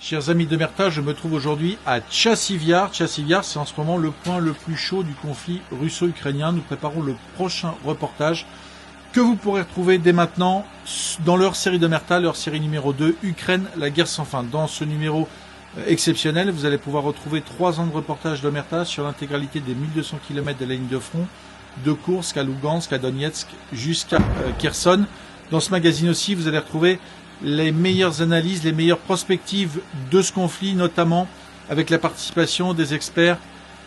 Chers amis d'Omerta, je me trouve aujourd'hui à Tchassiviar. Tchassiviar, c'est en ce moment le point le plus chaud du conflit russo-ukrainien. Nous préparons le prochain reportage que vous pourrez retrouver dès maintenant dans leur série d'Omerta, leur série numéro 2, Ukraine, la guerre sans fin. Dans ce numéro exceptionnel, vous allez pouvoir retrouver 3 ans de reportage d'Omerta sur l'intégralité des 1200 km de la ligne de front, de Kursk à Lugansk, à Donetsk, jusqu'à Kherson. Dans ce magazine aussi, vous allez retrouver les meilleures analyses, les meilleures prospectives de ce conflit, notamment avec la participation des experts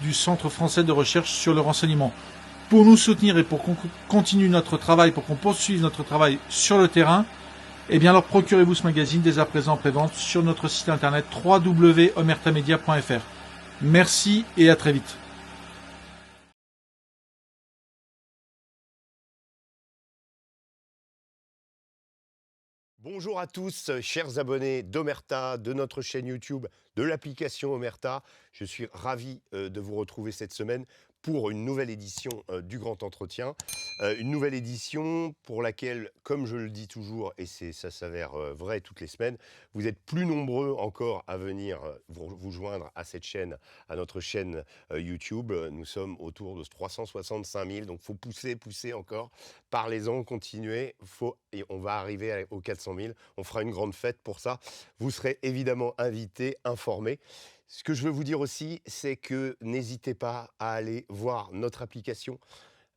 du Centre français de recherche sur le renseignement. Pour nous soutenir et pour qu'on continue notre travail, pour qu'on poursuive notre travail sur le terrain, eh bien alors procurez-vous ce magazine dès à présent en prévente sur notre site internet www.omertamedia.fr. Merci et à très vite. Bonjour à tous, chers abonnés d'Omerta, de notre chaîne YouTube, de l'application Omerta. Je suis ravi de vous retrouver cette semaine pour une nouvelle édition du Grand Entretien. Une nouvelle édition pour laquelle, comme je le dis toujours, et ça s'avère vrai toutes les semaines, vous êtes plus nombreux encore à venir vous joindre à cette chaîne, à notre chaîne YouTube. Nous sommes autour de 365 000, donc il faut pousser encore. Parlez-en, continuez, et on va arriver aux 400 000. On fera une grande fête pour ça. Vous serez évidemment invités, informés. Ce que je veux vous dire aussi, c'est que n'hésitez pas à aller voir notre application.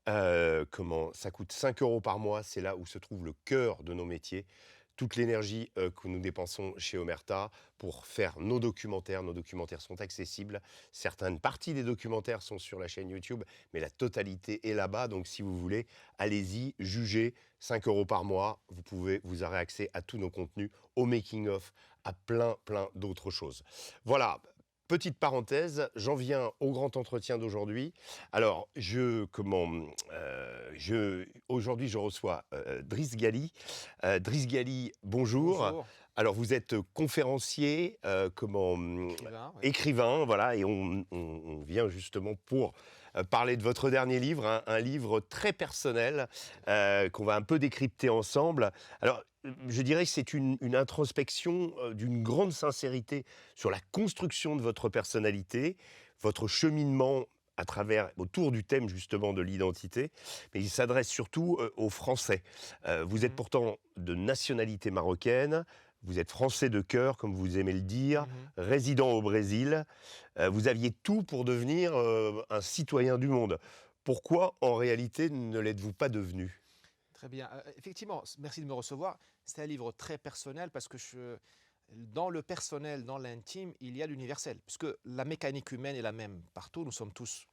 Ça coûte 5 € par mois. C'est là où se trouve le cœur de nos métiers. Toute l'énergie que nous dépensons chez Omerta pour faire nos documentaires. Nos documentaires sont accessibles. Certaines parties des documentaires sont sur la chaîne YouTube, mais la totalité est là-bas. Donc si vous voulez, allez-y, jugez. 5 € par mois, vous aurez accès à tous nos contenus, au making-of, à plein d'autres choses. Voilà. Petite parenthèse, j'en viens au grand entretien d'aujourd'hui. Alors, aujourd'hui, je reçois Driss Ghali. Driss Ghali, bonjour. Bonjour. Alors, vous êtes conférencier, écrivain, voilà, et on vient justement pour parler de votre dernier livre, un livre très personnel qu'on va un peu décrypter ensemble. Alors, je dirais que c'est une introspection d'une grande sincérité sur la construction de votre personnalité, votre cheminement autour du thème justement de l'identité, mais il s'adresse surtout aux Français. Vous êtes pourtant de nationalité marocaine, vous êtes Français de cœur, comme vous aimez le dire, résident au Brésil. Vous aviez tout pour devenir un citoyen du monde. Pourquoi, en réalité, ne l'êtes-vous pas devenu ? Très bien. Effectivement, merci de me recevoir. C'est un livre très personnel parce que dans le personnel, dans l'intime, il y a l'universel. Puisque la mécanique humaine est la même partout. Nous sommes tous...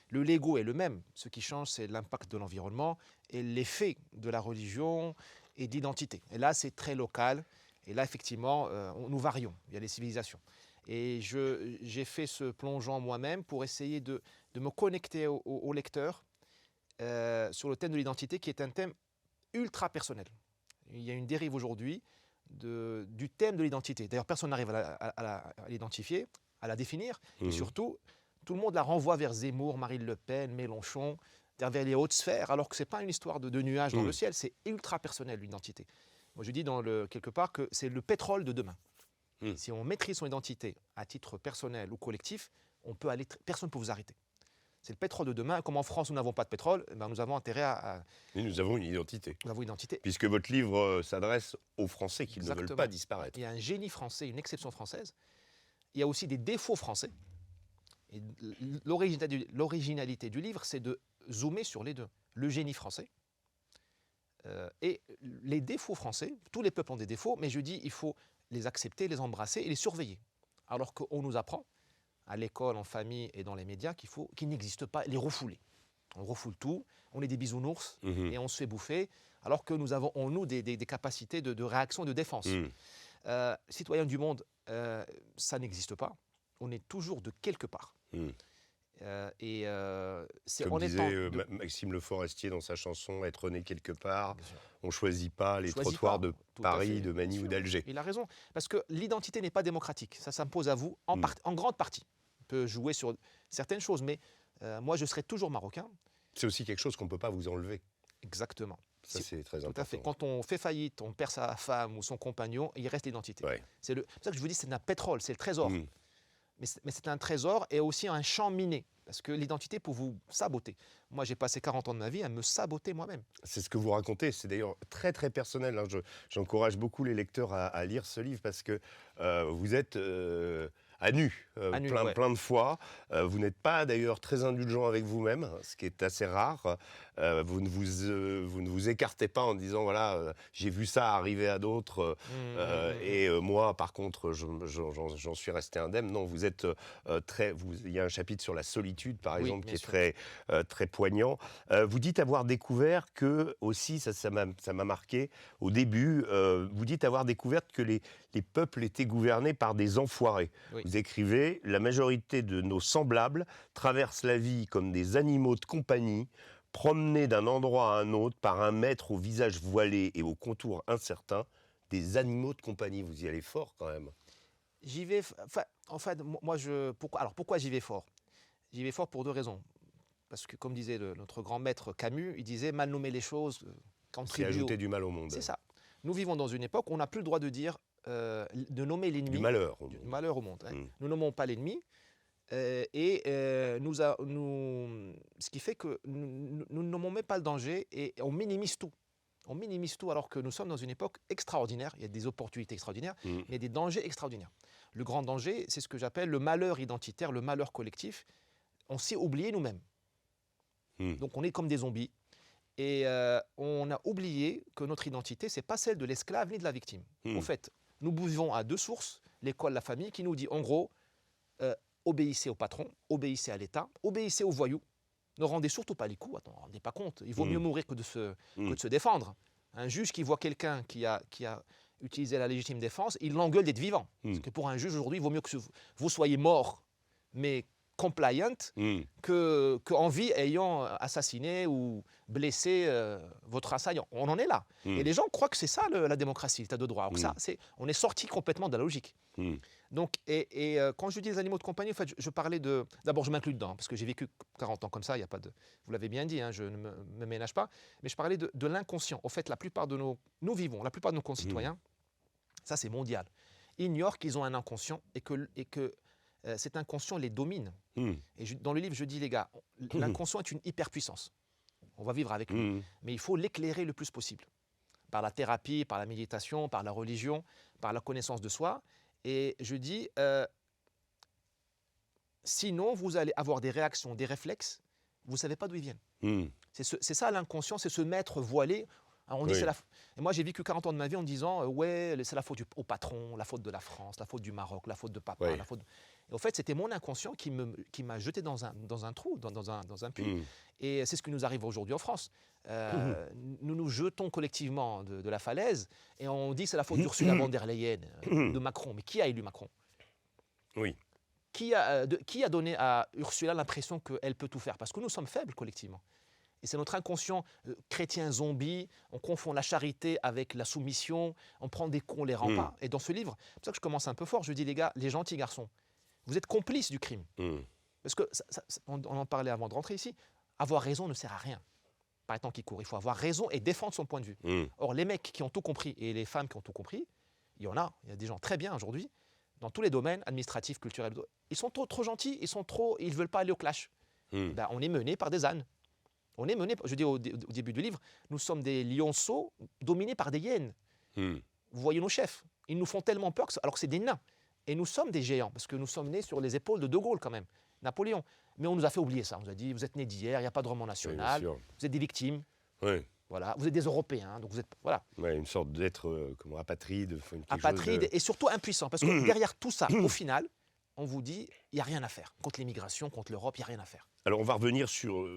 Le Lego est le même. Ce qui change, c'est l'impact de l'environnement et l'effet de la religion et de l'identité. Et là, c'est très local. Et là, effectivement, nous varions. Il y a les civilisations. Et j'ai fait ce plongeon moi-même pour essayer de me connecter au lecteur sur le thème de l'identité, qui est un thème ultra personnel. Il y a une dérive aujourd'hui du thème de l'identité. D'ailleurs, personne n'arrive à l'identifier, à la définir. Et surtout, tout le monde la renvoie vers Zemmour, Marine Le Pen, Mélenchon, vers les hautes sphères, alors que ce n'est pas une histoire de nuages dans le ciel, c'est ultra personnel, l'identité. Moi, je dis quelque part que c'est le pétrole de demain. Si on maîtrise son identité à titre personnel ou collectif, personne ne peut vous arrêter. C'est le pétrole de demain. Comme en France, nous n'avons pas de pétrole, nous avons intérêt à... Mais nous avons une identité. Nous avons une identité. Puisque votre livre s'adresse aux Français qui ne veulent pas disparaître. Il y a un génie français, une exception française. Il y a aussi des défauts français. Et l'originalité du livre, c'est de zoomer sur les deux. Le génie français et les défauts français. Tous les peuples ont des défauts, mais je dis il faut les accepter, les embrasser et les surveiller. Alors qu'on nous apprend à l'école, en famille et dans les médias qu'il n'existe pas, les refouler. On refoule tout, on est des bisounours et on se fait bouffer, alors que nous avons en nous des capacités de réaction, de défense. Citoyen du monde, ça n'existe pas. On est toujours de quelque part. C'est comme disait Maxime Le Forestier dans sa chanson « Être né quelque part », on ne choisit pas les trottoirs de Paris, de Manille ou d'Alger. Il a raison, parce que l'identité n'est pas démocratique. Ça s'impose à vous en grande partie. On peut jouer sur certaines choses, mais moi, je serai toujours marocain. C'est aussi quelque chose qu'on ne peut pas vous enlever. Exactement. Ça, c'est très Tout important. à fait. Quand on fait faillite, on perd sa femme ou son compagnon, il reste l'identité. Ouais. C'est pour ça que je vous dis, c'est un pétrole, c'est le trésor. Mm. Mais c'est un trésor et aussi un champ miné. Parce que l'identité peut vous saboter. Moi, j'ai passé 40 ans de ma vie à me saboter moi-même. C'est ce que vous racontez. C'est d'ailleurs très, très personnel, hein. J'encourage beaucoup les lecteurs à lire ce livre parce que vous êtes à nu, À nu, plein, ouais. plein de fois. Vous n'êtes pas d'ailleurs très indulgent avec vous-même, ce qui est assez rare. Vous ne vous écartez pas en disant, voilà, j'ai vu ça arriver à d'autres et moi, par contre, j'en suis resté indemne. Non, vous êtes il y a un chapitre sur la solitude, par Oui, exemple, bien qui sûr. est très poignant. Vous dites avoir découvert que, aussi, ça m'a marqué au début, vous dites avoir découvert que les peuples étaient gouvernés par des enfoirés. Oui. Vous écrivez « La majorité de nos semblables traversent la vie comme des animaux de compagnie, promenés d'un endroit à un autre par un maître au visage voilé et au contour incertain, des animaux de compagnie. » Vous y allez fort quand même. J'y vais. En fait, moi, pourquoi j'y vais fort? J'y vais fort pour deux raisons. Parce que, comme disait notre grand maître Camus, il disait mal nommer les choses C'est contribue ajouter du mal au monde. C'est ça. Nous vivons dans une époque où on n'a plus le droit de dire, de nommer l'ennemi. Du malheur. Du malheur au monde. Hein. Mm. Nous nommons pas l'ennemi. Ce qui fait que nous ne nommons même pas le danger et on minimise tout. On minimise tout alors que nous sommes dans une époque extraordinaire. Il y a des opportunités extraordinaires, Mm. mais il y a des dangers extraordinaires. Le grand danger, c'est ce que j'appelle le malheur identitaire, le malheur collectif. On s'est oublié nous-mêmes. Mm. Donc on est comme des zombies. Et on a oublié que notre identité, ce n'est pas celle de l'esclave ni de la victime. Mm. En fait, nous buvons à deux sources, l'école, la famille, qui nous dit en gros, obéissez au patron, obéissez à l'État, obéissez aux voyous, ne rendez surtout pas les coups, attends, ne rendez pas compte, il vaut mieux mourir que de se défendre. Un juge qui voit quelqu'un qui a utilisé la légitime défense, il l'engueule d'être vivant. Parce que pour un juge aujourd'hui, il vaut mieux que vous soyez mort, mais compliant, qu'en vie ayant assassiné ou blessé votre assaillant. On en est là. Et les gens croient que c'est ça la démocratie, l'état de droit. Donc ça, on est sorti complètement de la logique. Donc, quand je dis les animaux de compagnie, en fait, je parlais de... D'abord, je m'inclus dedans, parce que j'ai vécu 40 ans comme ça, il y a pas de... Vous l'avez bien dit, hein, je ne me ménage pas. Mais je parlais de l'inconscient. En fait, la plupart de nous vivons, la plupart de nos concitoyens, ça c'est mondial, ignorent qu'ils ont un inconscient et que cet inconscient les domine. Et dans le livre, je dis, les gars, l'inconscient est une hyperpuissance. On va vivre avec lui. Mais il faut l'éclairer le plus possible. Par la thérapie, par la méditation, par la religion, par la connaissance de soi. Et je dis, sinon, vous allez avoir des réactions, des réflexes, vous ne savez pas d'où ils viennent. C'est ça l'inconscient, c'est ce maître voilé. Alors on dit Et moi, j'ai vécu 40 ans de ma vie en me disant, ouais, c'est la faute au patron, la faute de la France, la faute du Maroc, la faute de papa, la faute... Et en fait, c'était mon inconscient qui m'a jeté dans un trou, dans un puits. Et c'est ce qui nous arrive aujourd'hui en France. Nous nous jetons collectivement de la falaise et on dit que c'est la faute d'Ursula von der Leyen, de Macron. Mais qui a élu Macron? Oui. Qui a donné à Ursula l'impression qu'elle peut tout faire? Parce que nous sommes faibles collectivement. Et c'est notre inconscient chrétien zombie, on confond la charité avec la soumission, on prend des cons, on les rend pas. Et dans ce livre, c'est pour ça que je commence un peu fort, je dis les gars, les gentils garçons, vous êtes complices du crime. Parce que, on en parlait avant de rentrer ici, avoir raison ne sert à rien. Par temps qui court, il faut avoir raison et défendre son point de vue. Or, les mecs qui ont tout compris et les femmes qui ont tout compris, il y a des gens très bien aujourd'hui, dans tous les domaines, administratifs, culturels, ils sont trop gentils, ils ne veulent pas aller au clash. Ben, on est mené par des ânes. On est mené, je dis au début du livre, nous sommes des lionceaux dominés par des hyènes. Vous voyez nos chefs, ils nous font tellement peur alors que c'est des nains. Et nous sommes des géants, parce que nous sommes nés sur les épaules de Gaulle quand même, Napoléon. Mais on nous a fait oublier ça, on nous a dit, vous êtes nés d'hier, il n'y a pas de roman national, vous êtes des victimes, voilà, vous êtes des Européens, donc vous êtes, voilà. Ouais, une sorte d'être apatride. Apatride et surtout impuissant, parce que derrière tout ça, au final, on vous dit, il n'y a rien à faire. Contre l'immigration, contre l'Europe, il n'y a rien à faire. Alors on va revenir sur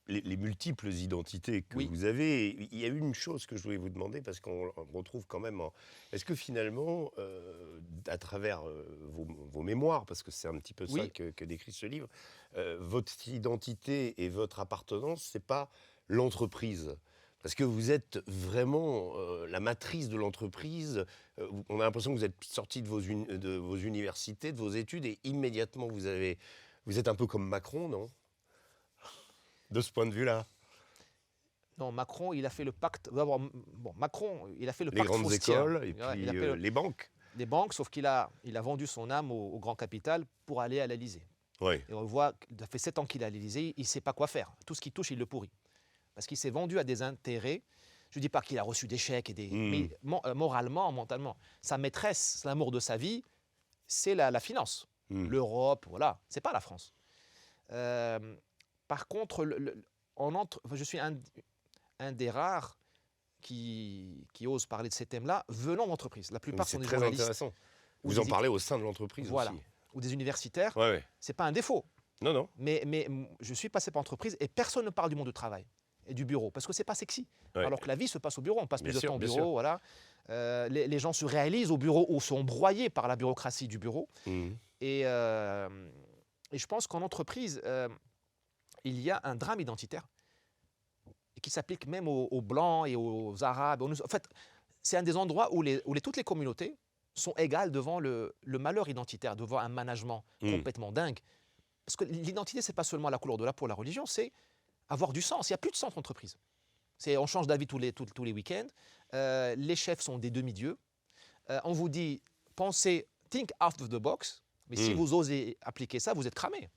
les multiples identités que vous avez. Il y a une chose que je voulais vous demander, parce qu'on retrouve quand même... Est-ce que finalement, à travers vos mémoires, parce que c'est un petit peu ça que décrit ce livre, votre identité et votre appartenance, c'est pas l'entreprise? Parce que vous êtes vraiment la matrice de l'entreprise. On a l'impression que vous êtes sorti de vos universités, de vos études, et immédiatement vous êtes un peu comme Macron, non? De ce point de vue-là. Non, Macron, il a fait le pacte. D'abord, bon, Macron, il a fait le Les pacte grandes Faustien. écoles et Ouais, puis il a fait les banques. les banques, sauf qu'il a vendu son âme au grand capital pour aller à l'Élysée. Oui. Et on voit, ça fait 7 ans qu'il est à l'Élysée, il ne sait pas quoi faire. Tout ce qu'il touche, il le pourrit. Parce qu'il s'est vendu à des intérêts. Je ne dis pas qu'il a reçu des chèques, mais moralement, mentalement. Sa maîtresse, l'amour de sa vie, c'est la finance. L'Europe, voilà. Ce n'est pas la France. Par contre, je suis un des rares qui ose parler de ces thèmes-là venant d'entreprise. La plupart sont C'est des très journalistes. intéressant. ou Vous des en parlez au sein de l'entreprise Voilà. aussi. Ou des universitaires. Ouais, ouais. Ce n'est pas un défaut. Non, non. Mais je suis passé par entreprise et personne ne parle du monde du travail et du bureau parce que ce n'est pas sexy. Ouais. Alors que la vie se passe au bureau, on passe Bien plus de sûr, temps au bien bureau. sûr. Voilà. Les gens se réalisent au bureau ou sont broyés par la bureaucratie du bureau. Et je pense qu'en entreprise, il y a un drame identitaire qui s'applique même aux Blancs et aux Arabes. En fait, c'est un des endroits où toutes les communautés sont égales devant le malheur identitaire, devant un management complètement dingue. Parce que l'identité, ce n'est pas seulement la couleur de la peau, la religion, c'est avoir du sens. Il n'y a plus de sens d'entreprise. On change d'avis tous les week-ends. Les chefs sont des demi-dieux. On vous dit, pensez, think out of the box. Mais si vous osez appliquer ça, vous êtes cramé.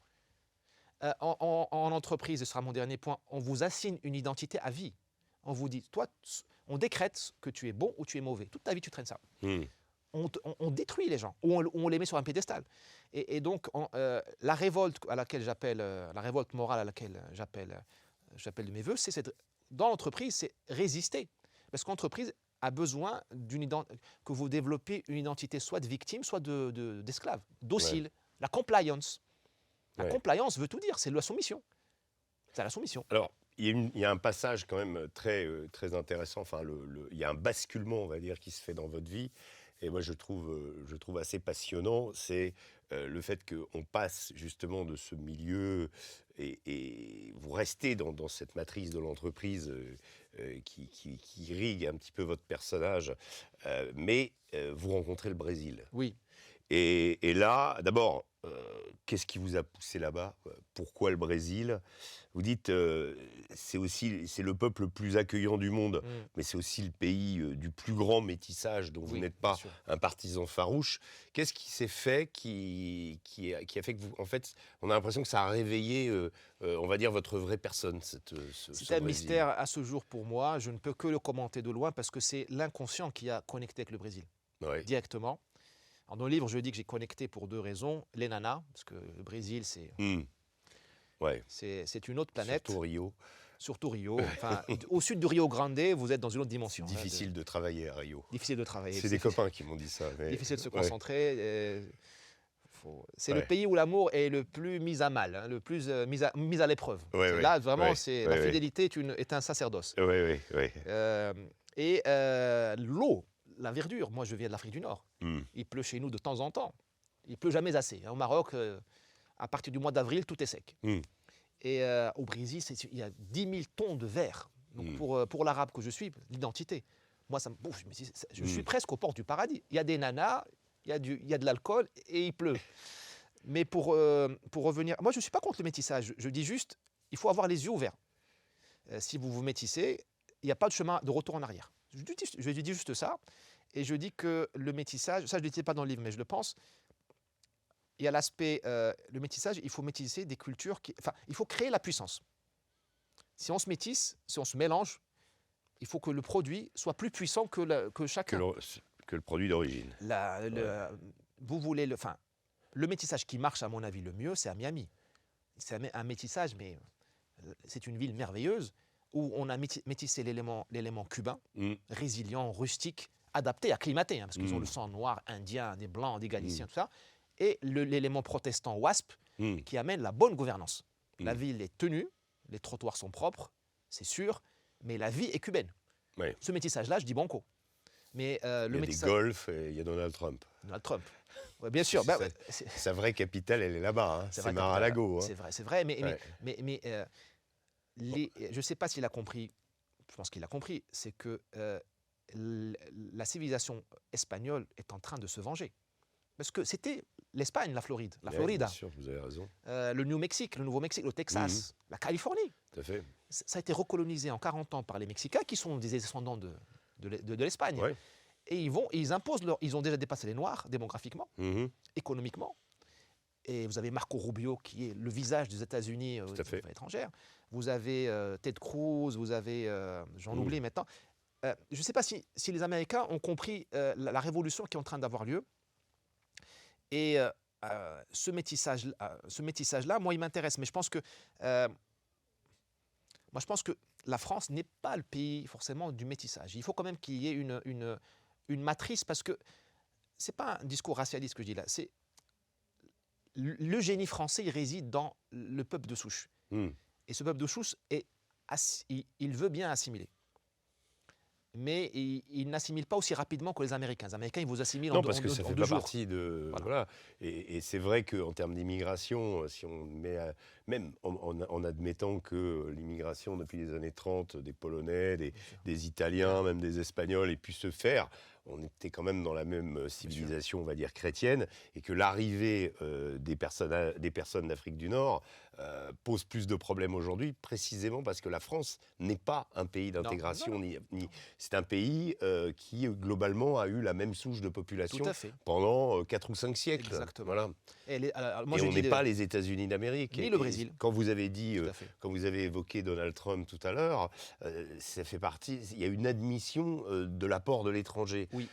En entreprise, ce sera mon dernier point, on vous assigne une identité à vie. On vous dit, toi, on décrète que tu es bon ou tu es mauvais. Toute ta vie, tu traînes ça. On détruit les gens, ou on les met sur un pédestal. Et donc, la révolte à laquelle j'appelle, la révolte morale à laquelle j'appelle de mes voeux, dans l'entreprise, c'est résister. Parce qu'entreprise a besoin que vous développez une identité soit de victime, soit d'esclave, docile. Ouais. La compliance. La compliance veut tout dire, c'est la soumission. C'est la soumission. Alors, il y a un passage quand même très, très intéressant. Enfin, il y a un basculement, on va dire, qui se fait dans votre vie. Et moi, je trouve assez passionnant. C'est le fait qu'on passe justement de ce milieu et vous restez dans cette matrice de l'entreprise qui irrigue un petit peu votre personnage. Mais vous rencontrez le Brésil. Oui. Et là, d'abord, qu'est-ce qui vous a poussé là-bas? Pourquoi le Brésil? Vous dites, c'est le peuple le plus accueillant du monde, mais c'est aussi le pays du plus grand métissage dont vous n'êtes pas un partisan farouche. Qu'est-ce qui s'est fait qui a fait que vous... En fait, on a l'impression que ça a réveillé, on va dire, votre vraie personne, C'est un mystère à ce jour pour moi. Je ne peux que le commenter de loin parce que c'est l'inconscient qui a connecté avec le Brésil, directement. Alors, dans le livre, je dis que j'ai connecté pour 2 raisons. Les nanas, parce que le Brésil, c'est une autre planète. Surtout Rio. Enfin, au sud du Rio Grande, vous êtes dans une autre dimension. C'est difficile de travailler à Rio. Difficile de travailler. C'est des copains qui m'ont dit ça. Mais... Difficile de se concentrer. C'est le pays où l'amour est le plus mis à mal, hein, le plus mis à l'épreuve. Là, vraiment, la fidélité est un sacerdoce. Et l'eau, la verdure, moi je viens de l'Afrique du Nord. Il pleut chez nous de temps en temps. Il pleut jamais assez. Au Maroc, à partir du mois d'avril, tout est sec. Et au Brésil, il y a 10 000 tonnes de verre. Donc pour l'arabe que je suis, l'identité. Moi, ça me bouffe. Je suis presque aux portes du paradis. Il y a des nanas, il y a de l'alcool et il pleut. Mais pour revenir... Moi, je ne suis pas contre le métissage. Je dis juste, il faut avoir les yeux ouverts. Si vous vous métissez, il n'y a pas de chemin de retour en arrière. Je dis juste ça. Et je dis que le métissage, ça je ne le disais pas dans le livre, mais je le pense, il y a l'aspect, le métissage, il faut métisser des cultures, il faut créer la puissance. Si on se métisse, si on se mélange, il faut que le produit soit plus puissant que chacun. Que le produit d'origine. Vous voulez le métissage qui marche, à mon avis, le mieux, c'est à Miami. C'est un métissage, mais c'est une ville merveilleuse où on a métissé l'élément cubain, résilient, rustique, adapté, acclimaté, hein, parce qu'ils ont le sang noir, indien, des blancs, des galiciens, tout ça, et l'élément protestant WASP qui amène la bonne gouvernance. La ville est tenue, les trottoirs sont propres, c'est sûr, mais la vie est cubaine. Ce métissage-là, je dis banco. Mais, il y a des golfs et il y a Donald Trump. Donald Trump, bien sûr. Sa vraie capitale, elle est là-bas, hein. C'est Mar-a-Lago. Hein. C'est vrai, mais je ne sais pas s'il a compris, je pense qu'il a compris, c'est que la civilisation espagnole est en train de se venger. Parce que c'était l'Espagne, la Floride. La Florida. Bien sûr, vous avez raison. Le Nouveau-Mexique, le Texas, la Californie. Tout à fait. Ça a été recolonisé en 40 ans par les Mexicains, qui sont des descendants de l'Espagne. Ouais. Et ils imposent ils ont déjà dépassé les Noirs démographiquement, Mhm. économiquement. Et vous avez Marco Rubio, qui est le visage des États-Unis aux Tout à fait. affaires étrangères. Vous avez Ted Cruz, vous avez, j'en oublie maintenant. Je ne sais pas si les Américains ont compris la révolution qui est en train d'avoir lieu. Et ce métissage-là, moi, il m'intéresse. Mais je pense que la France n'est pas le pays forcément du métissage. Il faut quand même qu'il y ait une matrice, parce que ce n'est pas un discours racialiste que je dis là. C'est le génie français, il réside dans le peuple de souche. Mm. Et ce peuple de souche, il veut bien assimiler. Mais il n'assimile pas aussi rapidement que les Américains. Les Américains, ils vous assimilent Non, en parce que ça fait pas jours. partie de... Voilà. Voilà. Et c'est vrai qu'en termes d'immigration, si on met... même en admettant que l'immigration depuis les années 30, des Polonais, des Italiens, même des Espagnols, ait pu se faire, on était quand même dans la même civilisation, on va dire, chrétienne, et que l'arrivée des personnes d'Afrique du Nord pose plus de problèmes aujourd'hui, précisément parce que la France n'est pas un pays d'intégration, c'est un pays qui, globalement, a eu la même souche de population Tout à fait. pendant 4 ou 5 siècles. Exactement. Voilà. Et Et on n'est pas les États-Unis d'Amérique. Ni le Brésil. Quand vous avez dit, Tout à fait. quand vous avez évoqué Donald Trump tout à l'heure, ça fait partie. Il y a une admission de l'apport de l'étranger. Oui.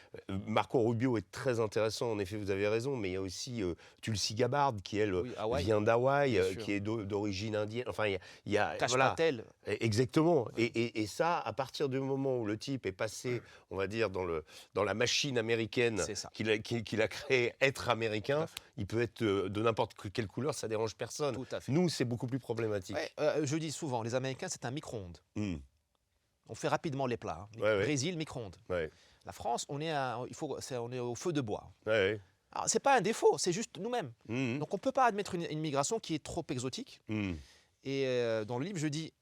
Marco Rubio est très intéressant. En effet, vous avez raison. Mais il y a aussi Tulsi Gabbard qui elle Oui, Hawaï. vient d'Hawaï, Bien sûr. qui est d'origine indienne. Enfin, il y a Cache voilà. Patel. Exactement. Et ça, à partir du moment où le type est passé, on va dire, dans la machine américaine C'est ça. qu'il a créée, être Tout américain, à fait. il peut être de n'importe quelle couleur, ça dérange personne. Tout à fait. Nous, c'est beaucoup plus problématique. Ouais, je dis souvent, les Américains, c'est un micro-ondes. Mm. On fait rapidement les plats. Hein. Ouais, ouais. Brésil, micro-ondes. Ouais. La France, on est au feu de bois. Ouais, ouais. Alors, c'est pas un défaut, c'est juste nous-mêmes. Mm. Donc on ne peut pas admettre une migration qui est trop exotique. Mm. Et dans le livre, je dis,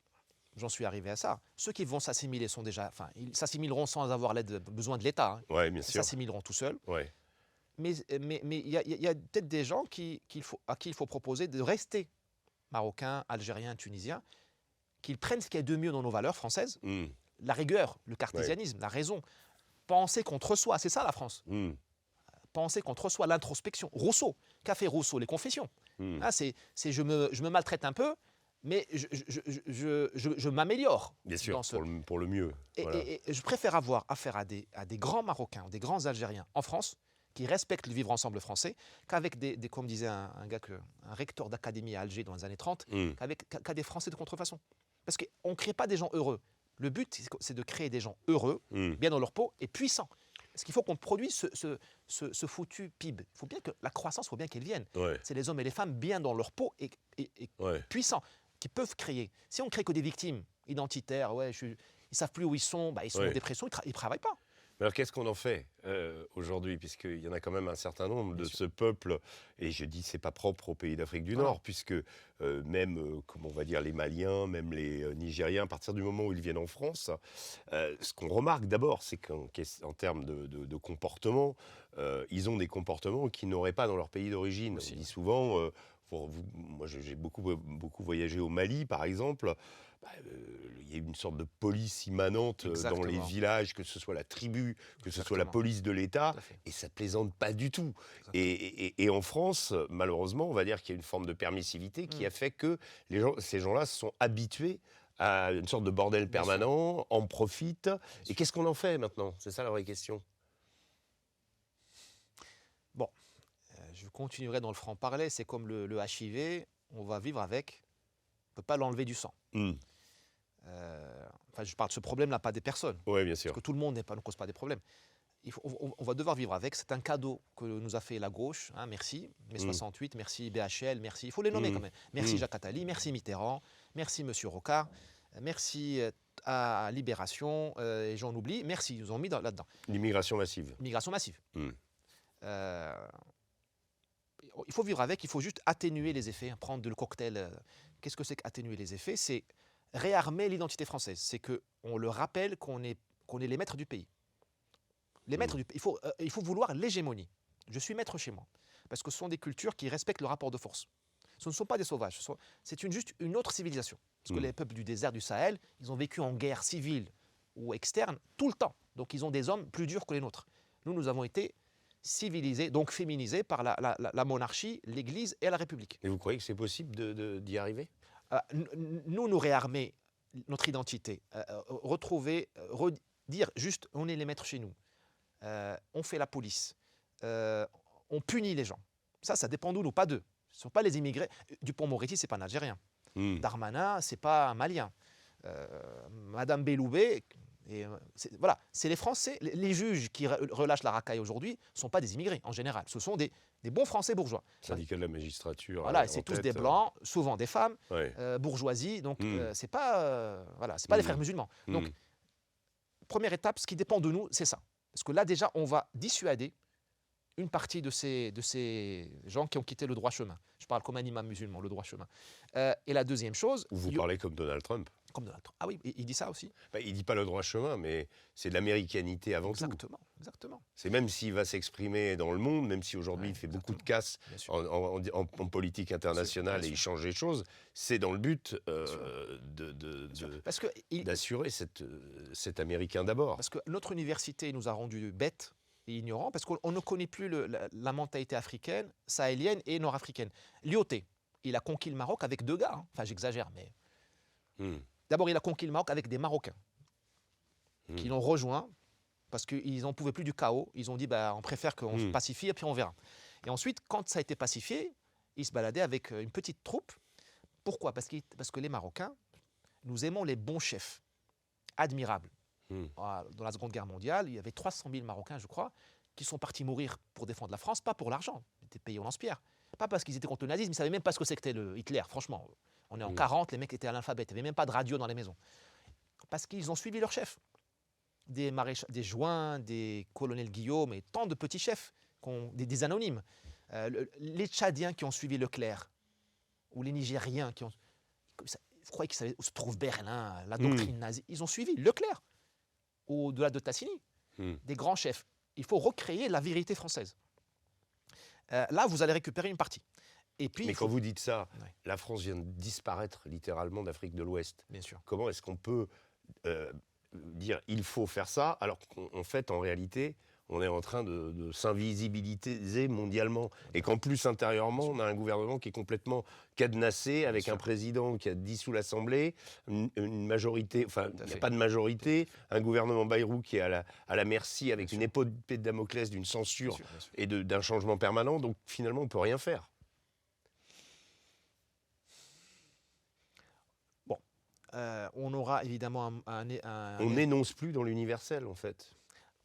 j'en suis arrivé à ça, ceux qui vont s'assimiler sont déjà... Enfin, ils s'assimileront sans avoir besoin de l'État. Hein. Ouais, bien Ils sûr. s'assimileront tout seuls. Ouais. Mais il y a peut-être des gens à qui il faut proposer de rester marocains, algériens, tunisiens, qu'ils prennent ce qu'il y a de mieux dans nos valeurs françaises, Mm. la rigueur, le cartésianisme, la raison, penser contre soi, c'est ça la France. Mm. Penser contre soi, l'introspection. Rousseau, qu'a fait Rousseau? Les confessions. Mm. Ah, c'est je me maltraite un peu, mais je m'améliore. Bien sûr, dans ce- pour le mieux. Voilà. Et je préfère avoir affaire à des grands Marocains, des grands Algériens en France, qui respectent le vivre ensemble français, qu'avec comme disait un recteur d'académie à Alger dans les années 30, Mm. qu'à des Français de contrefaçon. Parce qu'on ne crée pas des gens heureux. Le but, c'est de créer des gens heureux, Mm. bien dans leur peau et puissants. Parce qu'il faut qu'on produise ce foutu PIB. Il faut bien que la croissance, il faut bien qu'elle vienne. Ouais. C'est les hommes et les femmes bien dans leur peau et Ouais. puissants, qui peuvent créer. Si on crée que des victimes identitaires, ils ne savent plus où ils sont en Ouais. dépression, ils ne travaillent pas. Mais alors, qu'est-ce qu'on en fait aujourd'hui? Puisqu'il y en a quand même un certain nombre de ce peuple, et je dis c'est pas propre au pays d'Afrique du Nord, puisque même, comme on va dire, les Maliens, même les Nigériens, à partir du moment où ils viennent en France, ce qu'on remarque d'abord, c'est qu'en termes de comportement, ils ont des comportements qu'ils n'auraient pas dans leur pays d'origine. Aussi. On dit souvent, moi j'ai beaucoup voyagé au Mali, par exemple. Il y a une sorte de police immanente dans les Exactement. villages, que ce soit la tribu, que ce soit la Exactement. police de l'État, Tout à fait. et ça plaisante pas du tout. Exactement. Et en France, malheureusement, on va dire qu'il y a une forme de permissivité qui a fait que ces gens-là se sont habitués à une sorte de bordel Bien sûr. permanent, en profitent. Et qu'est-ce qu'on en fait maintenant? C'est ça la vraie question. Je continuerai dans le franc-parler. C'est comme le HIV, on va vivre avec, on ne peut pas l'enlever du sang. Mm. Je parle de ce problème-là, pas des personnes. Oui, bien sûr. Parce que tout le monde ne cause pas des problèmes. On va devoir vivre avec. C'est un cadeau que nous a fait la gauche. Hein, merci. Mai 68, merci BHL, merci. Il faut les nommer quand même. Merci Jacques Attali, merci Mitterrand, merci Monsieur Rocard, merci à Libération, et j'en oublie. Merci, ils nous ont mis là-dedans. L'immigration massive. Migration massive. Mm. Il faut vivre avec, il faut juste atténuer les effets, hein, prendre le cocktail. Qu'est-ce que c'est qu'atténuer les effets? C'est réarmer l'identité française. C'est qu'on le rappelle qu'on est les maîtres du pays. Les maîtres du pays. Il faut vouloir l'hégémonie. Je suis maître chez moi. Parce que ce sont des cultures qui respectent le rapport de force. Ce ne sont pas des sauvages. C'est juste une autre civilisation. Parce que les peuples du désert du Sahel, ils ont vécu en guerre civile ou externe tout le temps. Donc ils ont des hommes plus durs que les nôtres. Nous avons été civilisés, donc féminisés par la monarchie, l'Église et la République. Et vous croyez que c'est possible d'y arriver? Nous réarmer notre identité, retrouver, dire juste on est les maîtres chez nous, on fait la police, on punit les gens. Ça dépend de nous, pas d'eux. Ce ne sont pas les immigrés. Dupond-Moretti, ce n'est pas un Algérien. Darmanin, ce n'est pas un Malien. Madame Belloubet, voilà, c'est les Français. Les juges qui relâchent la racaille aujourd'hui ne sont pas des immigrés en général. Ce sont des bons Français bourgeois. Syndicat de la magistrature. Voilà, c'est tous des blancs, souvent des femmes, bourgeoisie. Donc, c'est pas, c'est pas les frères musulmans. Donc, première étape, ce qui dépend de nous, c'est ça. Parce que là, déjà, on va dissuader une partie de ces gens qui ont quitté le droit chemin. Je parle comme un imam musulman, le droit chemin. Et la deuxième chose... Vous parlez comme Donald Trump. Comme Donald Trump. Ah oui, il dit ça aussi. Il ne dit pas le droit chemin, mais c'est de l'américanité avant tout. Exactement. C'est même s'il va s'exprimer dans le monde, même si aujourd'hui il fait beaucoup de casse en politique internationale et il change les choses, c'est dans le but d'assurer cet Américain d'abord. Parce que notre université nous a rendus bêtes et ignorants, parce qu'on ne connaît plus la mentalité africaine, sahélienne et nord-africaine. Lyoté, il a conquis le Maroc avec 2 gars. Enfin, j'exagère, mais... D'abord, il a conquis le Maroc avec des Marocains qui l'ont rejoint parce qu'ils n'en pouvaient plus du chaos. Ils ont dit on préfère qu'on se pacifie et puis on verra. Et ensuite, quand ça a été pacifié, il se baladait avec une petite troupe. Pourquoi ? Parce que les Marocains, nous aimons les bons chefs, admirables. Dans la Seconde Guerre mondiale, il y avait 300 000 Marocains, je crois, qui sont partis mourir pour défendre la France, pas pour l'argent. Ils étaient payés au lance-pierre. Pas parce qu'ils étaient contre le nazisme, ils ne savaient même pas ce que c'était le Hitler, franchement. On est en 40, les mecs étaient analphabètes, il n'y avait même pas de radio dans les maisons. Parce qu'ils ont suivi leur chef. Des Joints, des colonels Guillaume et tant de petits chefs, des anonymes. Les Tchadiens qui ont suivi Leclerc, ou les Nigériens qui ont... Vous croyez qu'ils savaient où se trouve Berlin, la doctrine nazie? Ils ont suivi Leclerc, au-delà de Tassigny, des grands chefs. Il faut recréer la vérité française. Là, vous allez récupérer une partie. Et puis, quand vous dites ça, la France vient de disparaître littéralement d'Afrique de l'Ouest. Bien sûr. Comment est-ce qu'on peut dire il faut faire ça alors qu'en fait, en réalité, on est en train de s'invisibiliser mondialement et qu'en plus, intérieurement, on a un gouvernement qui est complètement cadenassé avec un président qui a dissous l'Assemblée, une majorité, enfin, il n'y a pas de majorité, un gouvernement Bayrou qui est à la merci avec une épée de Damoclès d'une censure et d'un changement permanent. Donc, finalement, on ne peut rien faire. On aura évidemment on n'énonce plus dans l'universel, en fait.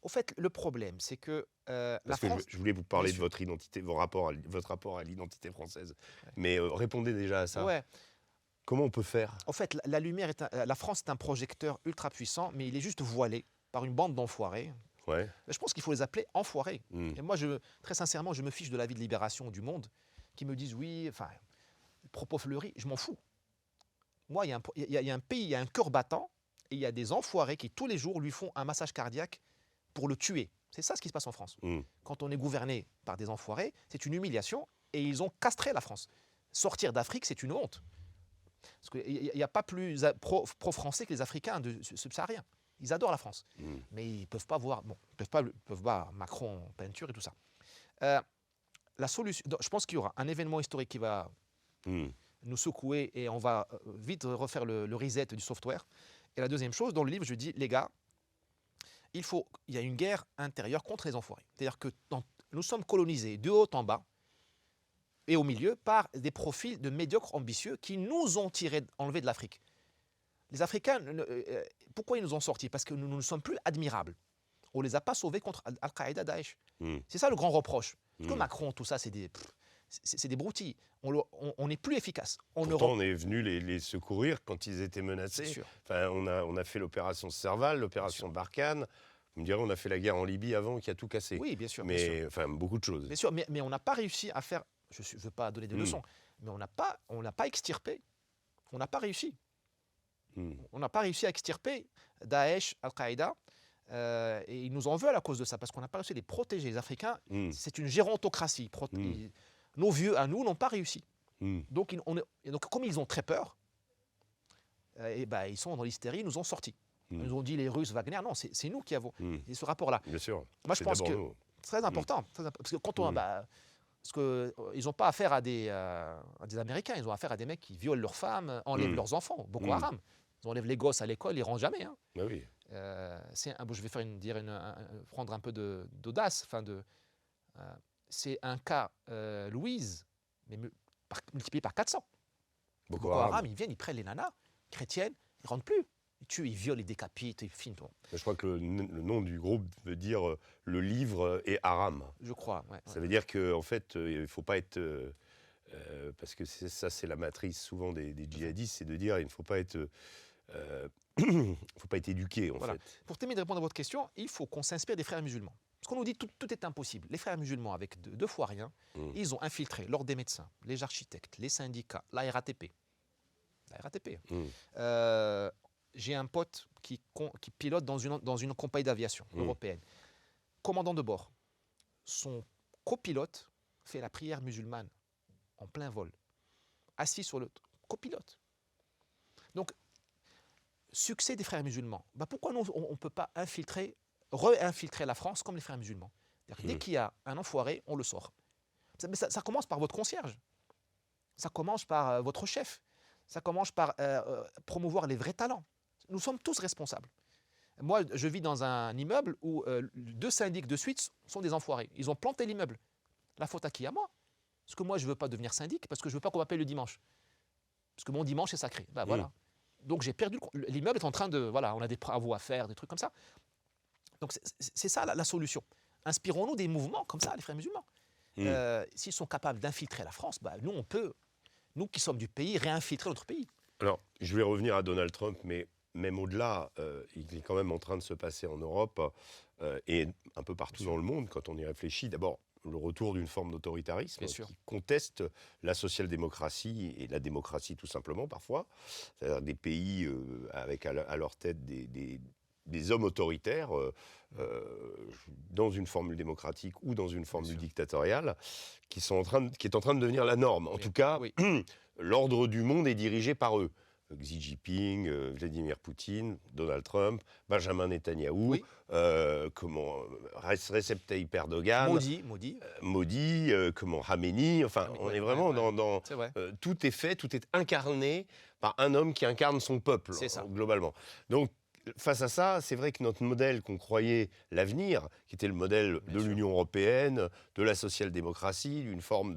Au fait, le problème, c'est que la France... je voulais vous parler de votre identité, votre rapport à l'identité française. Mais répondez déjà à ça. Comment on peut faire? En fait, la France est un projecteur ultra puissant, mais il est juste voilé par une bande d'enfoirés. Je pense qu'il faut les appeler enfoirés. Et moi, très sincèrement, je me fiche de l'avis de Libération du Monde, qui me disent oui, enfin, propos fleuris, je m'en fous. Moi, il y a un pays, il y a un cœur battant, et il y a des enfoirés qui, tous les jours, lui font un massage cardiaque pour le tuer. C'est ça ce qui se passe en France. Quand on est gouverné par des enfoirés, c'est une humiliation, et ils ont castré la France. Sortir d'Afrique, c'est une honte. Parce qu'il n'y a pas plus pro-français que les Africains subsahariens. Ils adorent la France. Mais ils ne peuvent pas voir... Bon, ils peuvent voir Macron en peinture et tout ça. La solution... Je pense qu'il y aura un événement historique qui va... nous secouer et on va vite refaire le reset du software. Et la deuxième chose, dans le livre, je dis, les gars, il y a une guerre intérieure contre les enfoirés. C'est-à-dire que nous sommes colonisés de haut en bas et au milieu par des profils de médiocres ambitieux qui nous ont enlevés de l'Afrique. Les Africains, pourquoi ils nous ont sortis? Parce que nous ne sommes plus admirables. On ne les a pas sauvés contre Al-Qaïda, Daesh. C'est ça le grand reproche. Parce que Macron, tout ça, c'est des broutilles. On n'est plus efficace. Pourtant, on est venu les secourir quand ils étaient menacés. Enfin, on a fait l'opération Serval, l'opération Barkhane. Vous me direz, on a fait la guerre en Libye avant qui a tout cassé. Oui, bien sûr. Mais bien sûr. Enfin, beaucoup de choses. Bien sûr, mais on n'a pas réussi à faire... Je ne veux pas donner des leçons, mais on n'a pas extirpé. On n'a pas réussi. On n'a pas réussi à extirper Daesh, Al-Qaïda. Et ils nous en veulent à cause de ça, parce qu'on n'a pas réussi à les protéger. Les Africains, c'est une gérontocratie. Nos vieux, à nous, n'ont pas réussi. Donc, comme ils ont très peur, ils sont dans l'hystérie, ils nous ont sortis. Ils nous ont dit les Russes, Wagner. Non, c'est nous qui avons ce rapport-là. Bien sûr. Moi, je pense que c'est très important. Parce que quand parce qu'ils n'ont pas affaire à des Américains, ils ont affaire à des mecs qui violent leurs femmes, enlèvent leurs enfants. Boko Haram. Ils enlèvent les gosses à l'école, ils ne rentrent jamais. Hein. Ah oui. Je vais prendre un peu d'audace. C'est un cas Louise, mais multiplié par 400. Boko Haram, ils viennent, ils prennent les nanas chrétiennes, ils ne rentrent plus. Ils tuent, ils violent, ils décapitent, ils filment. Je crois que le nom du groupe veut dire le livre est haram. Je crois, ouais. Ça veut dire qu'en fait, il ne faut pas être... parce que c'est la matrice souvent des djihadistes, c'est de dire il ne faut pas être... faut pas être éduqué, en fait. Pour terminer de répondre à votre question, il faut qu'on s'inspire des frères musulmans. Parce qu'on nous dit tout est impossible. Les frères musulmans, avec deux fois rien, ils ont infiltré l'ordre des médecins, les architectes, les syndicats, la RATP. J'ai un pote qui pilote dans une compagnie d'aviation européenne. Commandant de bord. Son copilote fait la prière musulmane en plein vol. Assis sur le copilote. Donc, succès des frères musulmans. Pourquoi nous, on ne peut pas re-infiltrer la France comme les frères musulmans? Dès qu'il y a un enfoiré, on le sort. Mais ça commence par votre concierge. Ça commence par votre chef. Ça commence par promouvoir les vrais talents. Nous sommes tous responsables. Moi, je vis dans un immeuble où 2 syndics de suite sont des enfoirés. Ils ont planté l'immeuble. La faute à qui? À moi. Parce que moi, je ne veux pas devenir syndic, parce que je ne veux pas qu'on m'appelle le dimanche. Parce que mon dimanche est sacré. Voilà. Donc j'ai perdu. L'immeuble est en train de... Voilà, on a des travaux à faire, des trucs comme ça. Donc c'est ça la solution. Inspirons-nous des mouvements comme ça, les frères musulmans. S'ils sont capables d'infiltrer la France, nous, on peut, nous qui sommes du pays, réinfiltrer notre pays. Alors, je vais revenir à Donald Trump, mais même au-delà, il est quand même en train de se passer en Europe et un peu partout dans le monde, quand on y réfléchit. D'abord, le retour d'une forme d'autoritarisme qui conteste la social-démocratie et la démocratie tout simplement parfois. C'est-à-dire des pays avec à leur tête des hommes autoritaires dans une formule démocratique ou dans une formule dictatoriale qui est en train de devenir la norme. En tout cas, l'ordre du monde est dirigé par eux. Xi Jinping, Vladimir Poutine, Donald Trump, Benjamin Netanyahou, Recep Tayyip Erdogan, Modi, Khamenei, enfin, on est vraiment dans tout est fait, tout est incarné par un homme qui incarne son peuple, globalement. Donc, face à ça, c'est vrai que notre modèle qu'on croyait l'avenir, qui était le modèle de l'Union européenne, de la social-démocratie, d'une forme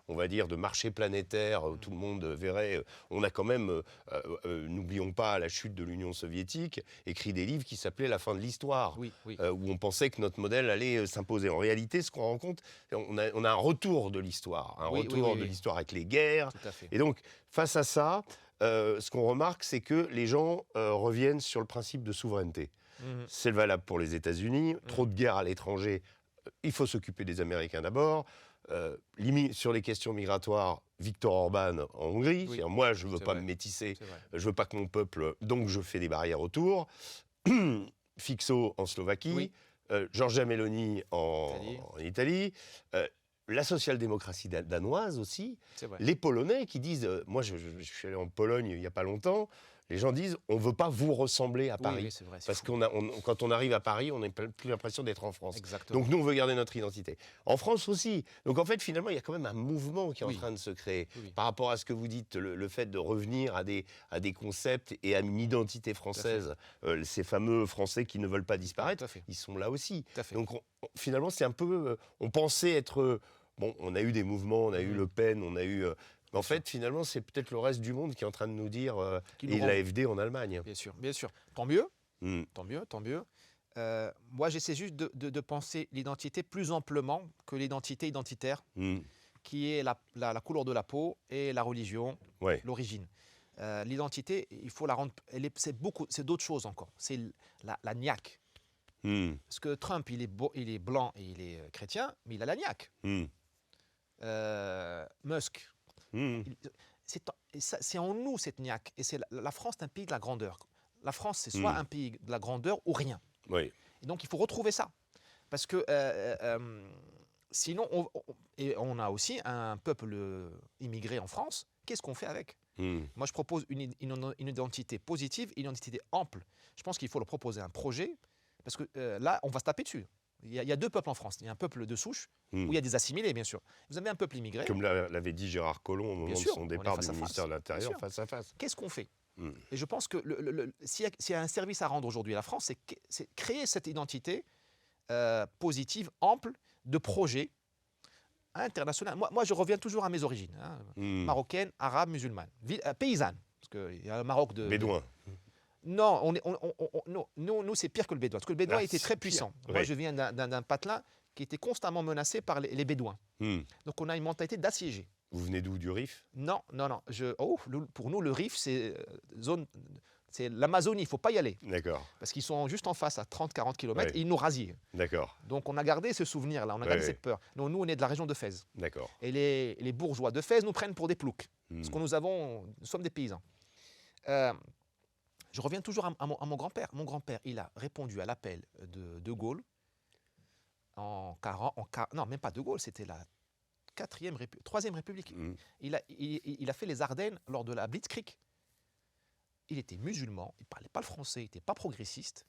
on va dire, de marché planétaire où tout le monde verrait. On a quand même, n'oublions pas, la chute de l'Union soviétique, écrit des livres qui s'appelaient La fin de l'histoire, où on pensait que notre modèle allait s'imposer. En réalité, ce qu'on rencontre, on a un retour de l'histoire, de l'histoire avec les guerres. Et donc, face à ça, ce qu'on remarque, c'est que les gens reviennent sur le principe de souveraineté. C'est valable pour les États-Unis. Trop de guerres à l'étranger, il faut s'occuper des Américains d'abord. Sur les questions migratoires, Viktor Orban en Hongrie. Moi, je ne veux pas me métisser, je ne veux pas que mon peuple... Donc, je fais des barrières autour. Fico en Slovaquie. Giorgia Meloni en Italie. La social-démocratie danoise aussi, les Polonais qui disent, moi je suis allé en Pologne il n'y a pas longtemps, les gens disent on ne veut pas vous ressembler à Paris, parce que quand on arrive à Paris, on n'a plus l'impression d'être en France. Donc nous on veut garder notre identité. En France aussi. Donc en fait finalement il y a quand même un mouvement qui est en train de se créer par rapport à ce que vous dites, le fait de revenir à des concepts et à une identité française. Ces fameux Français qui ne veulent pas disparaître, ils sont là aussi. Donc finalement c'est un peu, on pensait être... Bon, on a eu des mouvements, on a eu Le Pen, on a eu... en fait, finalement, c'est peut-être le reste du monde qui est en train de nous dire... et l'AfD en Allemagne. Bien sûr, bien sûr. Tant mieux, tant mieux. Moi, j'essaie juste de penser l'identité plus amplement que l'identité identitaire, qui est la couleur de la peau et la religion, l'origine. L'identité, il faut la rendre... C'est d'autres choses encore. C'est la niaque. Parce que Trump, il est blanc et il est chrétien, mais il a la niaque. Musk. C'est en nous cette niaque. Et la France est un pays de la grandeur. La France, c'est soit un pays de la grandeur ou rien. Et donc, il faut retrouver ça. Parce que sinon, on a aussi un peuple immigré en France. Qu'est-ce qu'on fait avec? Moi, je propose une identité positive, une identité ample. Je pense qu'il faut leur proposer un projet, parce que là, on va se taper dessus. Il y a deux peuples en France. Il y a un peuple de souche, où il y a des assimilés, bien sûr. Vous avez un peuple immigré. Comme l'avait dit Gérard Collomb au moment de son départ du ministère de l'Intérieur, face à face. Qu'est-ce qu'on fait? Et je pense que s'il y a un service à rendre aujourd'hui à la France, c'est créer cette identité positive, ample, de projet international. Moi, je reviens toujours à mes origines, marocaine, arabe, musulmane, paysanne, parce qu'il y a un Maroc de... Bédouin. Non, nous c'est pire que le bédouin, parce que le bédouin était très puissant. Pire. Moi, je viens d'un patelin qui était constamment menacé par les bédouins. Donc, on a une mentalité d'assiégé. Vous venez d'où, du Rif? Non. Pour nous, le Rif, c'est l'Amazonie, il ne faut pas y aller. D'accord. Parce qu'ils sont juste en face, à 30-40 km, et ils nous rasillent. D'accord. Donc, on a gardé ce souvenir-là, on a gardé cette peur. Donc, nous, on est de la région de Fès. D'accord. Et les bourgeois de Fès nous prennent pour des ploucs. Parce que nous sommes des paysans. Je reviens toujours à mon grand-père. Mon grand-père, il a répondu à l'appel de Gaulle non, même pas de Gaulle, c'était la 3e République. Il a fait les Ardennes lors de la Blitzkrieg. Il était musulman, il ne parlait pas le français, il n'était pas progressiste,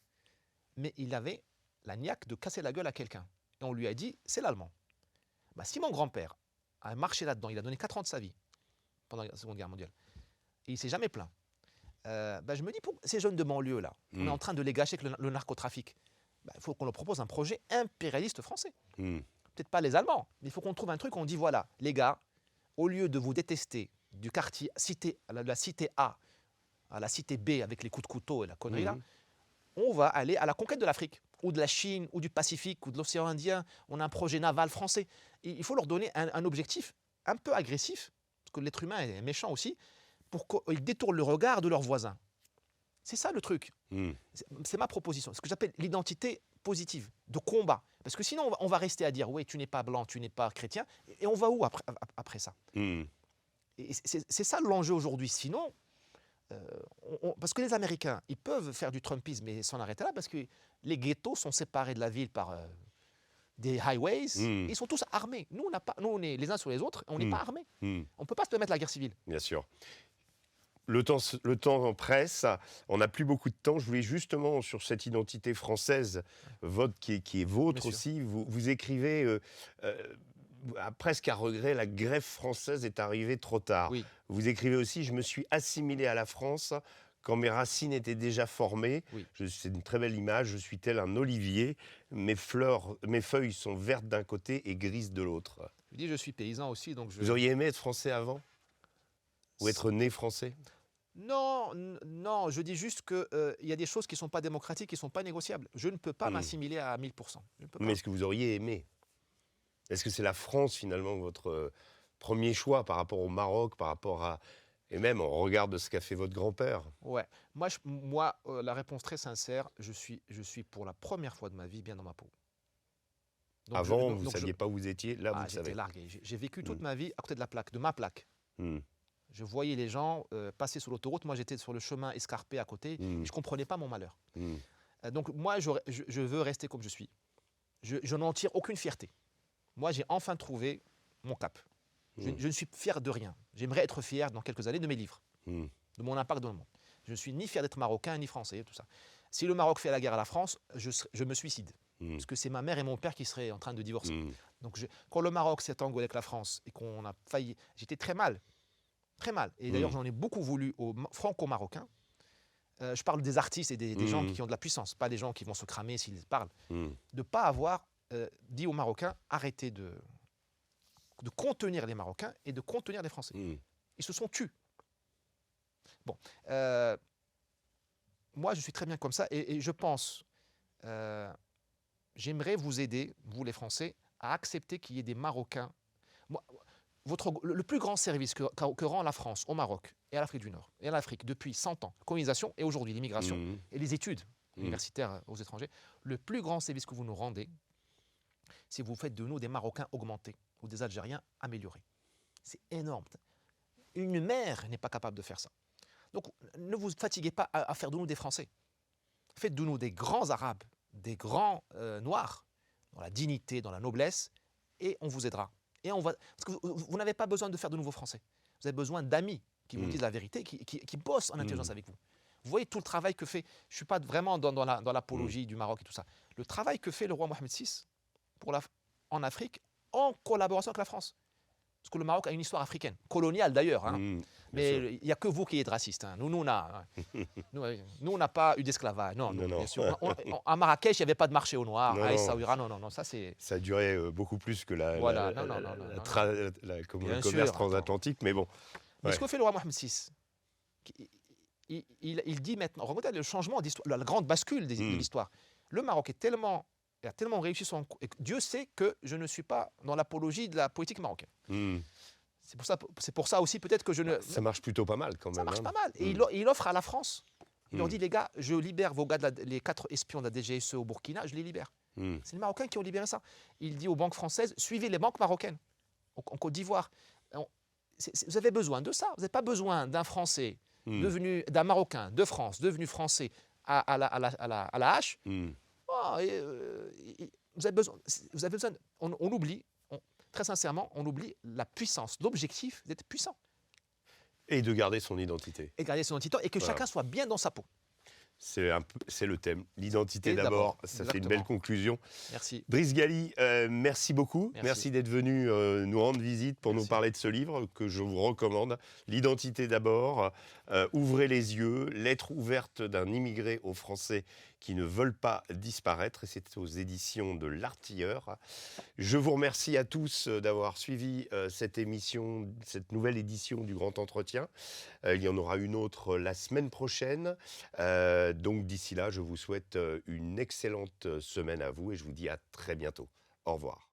mais il avait la niaque de casser la gueule à quelqu'un. Et on lui a dit, c'est l'allemand. Si mon grand-père a marché là-dedans, il a donné 4 ans de sa vie pendant la Seconde Guerre mondiale, et il ne s'est jamais plaint. Je me dis, pour ces jeunes de banlieue, là, on est en train de les gâcher avec le narcotrafic. Il faut qu'on leur propose un projet impérialiste français. Peut-être pas les Allemands, mais il faut qu'on trouve un truc où on dit, voilà, les gars, au lieu de vous détester du quartier la cité A à la cité B avec les coups de couteau et la connerie là, on va aller à la conquête de l'Afrique, ou de la Chine, ou du Pacifique, ou de l'océan Indien. On a un projet naval français. Et il faut leur donner un objectif un peu agressif, parce que l'être humain est méchant aussi, pour qu'ils détournent le regard de leurs voisins. C'est ça le truc. C'est ma proposition. Ce que j'appelle l'identité positive, de combat. Parce que sinon, on va rester à dire, oui, tu n'es pas blanc, tu n'es pas chrétien. Et on va où après ça? Et c'est ça l'enjeu aujourd'hui. Sinon, parce que les Américains, ils peuvent faire du Trumpisme et s'en arrêter là, parce que les ghettos sont séparés de la ville par des highways. Ils sont tous armés. Nous, on est les uns sur les autres, on n'est pas armés. On ne peut pas se permettre la guerre civile. Bien sûr. Le temps presse, on n'a plus beaucoup de temps. Je voulais justement, sur cette identité française, votre, qui est vôtre aussi, vous écrivez, presque à regret, la greffe française est arrivée trop tard. Oui. Vous écrivez aussi, je me suis assimilé à la France quand mes racines étaient déjà formées. Oui. C'est une très belle image, je suis tel un olivier, mes feuilles sont vertes d'un côté et grises de l'autre. Je dis, je suis paysan aussi, donc Vous auriez aimé être français avant? Ou être né français? Non, je dis juste qu'il y a des choses qui ne sont pas démocratiques, qui ne sont pas négociables. Je ne peux pas m'assimiler à 1000%. Je ne peux pas. Mais est-ce que vous auriez aimé? Est-ce que c'est la France, finalement, votre premier choix par rapport au Maroc, par rapport à... Et même, on regarde ce qu'a fait votre grand-père. Ouais. Moi, la réponse très sincère, je suis pour la première fois de ma vie bien dans ma peau. Donc avant, vous ne saviez pas où vous étiez, là, vous le savez. J'étais largué. J'ai vécu toute ma vie à côté de ma plaque. Je voyais les gens passer sur l'autoroute. Moi, j'étais sur le chemin escarpé à côté. Et je ne comprenais pas mon malheur. Donc, moi, je veux rester comme je suis. Je n'en tire aucune fierté. Moi, j'ai enfin trouvé mon cap. Je ne suis fier de rien. J'aimerais être fier dans quelques années de mes livres, de mon impact dans le monde. Je ne suis ni fier d'être marocain, ni français, tout ça. Si le Maroc fait la guerre à la France, je me suicide. Parce que c'est ma mère et mon père qui seraient en train de divorcer. Donc, quand le Maroc s'est engueulé avec la France et qu'on a failli... J'étais très mal. Très mal. Et d'ailleurs, j'en ai beaucoup voulu aux franco-marocains. Je parle des artistes et des gens qui ont de la puissance, pas des gens qui vont se cramer s'ils parlent. De ne pas avoir dit aux Marocains, arrêtez de contenir les Marocains et de contenir les Français. Ils se sont tus. Bon. Moi, je suis très bien comme ça et je pense, j'aimerais vous aider, vous les Français, à accepter qu'il y ait des Marocains. Moi, le plus grand service que rend la France au Maroc et à l'Afrique du Nord et à l'Afrique depuis 100 ans, la colonisation et aujourd'hui l'immigration et les études universitaires aux étrangers, le plus grand service que vous nous rendez, c'est que vous faites de nous des Marocains augmentés ou des Algériens améliorés. C'est énorme. Une mère n'est pas capable de faire ça. Donc ne vous fatiguez pas à faire de nous des Français. Faites de nous des grands Arabes, des grands Noirs, dans la dignité, dans la noblesse, et on vous aidera. Et parce que vous n'avez pas besoin de faire de nouveaux Français. Vous avez besoin d'amis qui vous disent la vérité, qui bossent en intelligence avec vous. Vous voyez tout le travail que fait, je ne suis pas vraiment dans l'apologie du Maroc et tout ça, le travail que fait le roi Mohamed VI en Afrique en collaboration avec la France. Parce que le Maroc a une histoire africaine, coloniale d'ailleurs. Hein. Mais il n'y a que vous qui êtes raciste. Hein. Nous, on n'a pas eu d'esclavage. Non, bien sûr. À Marrakech, il n'y avait pas de marché au noir. À Essaouira, non, ça c'est... Ça a duré beaucoup plus que le commerce transatlantique, mais bon. Mais ce que fait le roi Mohamed VI, il dit maintenant, regardez le changement d'histoire, la grande bascule de l'histoire. Le Maroc a tellement réussi et Dieu sait que je ne suis pas dans l'apologie de la politique marocaine. C'est pour ça aussi peut-être que je ne... Ça marche plutôt pas mal quand même. Ça marche pas mal. Et il offre à la France. Il leur dit, les gars, je libère vos gars, les 4 espions de la DGSE au Burkina, je les libère. C'est les Marocains qui ont libéré ça. Il dit aux banques françaises, suivez les banques marocaines. En Côte d'Ivoire. Vous avez besoin de ça. Vous n'avez pas besoin d'un Français, d'un Marocain de France, devenu Français à la hache. Vous avez besoin, on oublie, très sincèrement, on oublie la puissance, l'objectif d'être puissant. Et de garder son identité. Et que chacun soit bien dans sa peau. C'est le thème. L'identité d'abord, ça fait une belle conclusion. Merci. Driss Ghali, merci beaucoup. Merci d'être venu nous rendre visite pour nous parler de ce livre que je vous recommande. L'identité d'abord, ouvrez les yeux, lettre ouverte d'un immigré aux Français qui ne veulent pas disparaître. Et c'est aux éditions de L'Artilleur. Je vous remercie à tous d'avoir suivi cette émission, cette nouvelle édition du Grand Entretien. Il y en aura une autre la semaine prochaine. Donc d'ici là, je vous souhaite une excellente semaine à vous et je vous dis à très bientôt. Au revoir.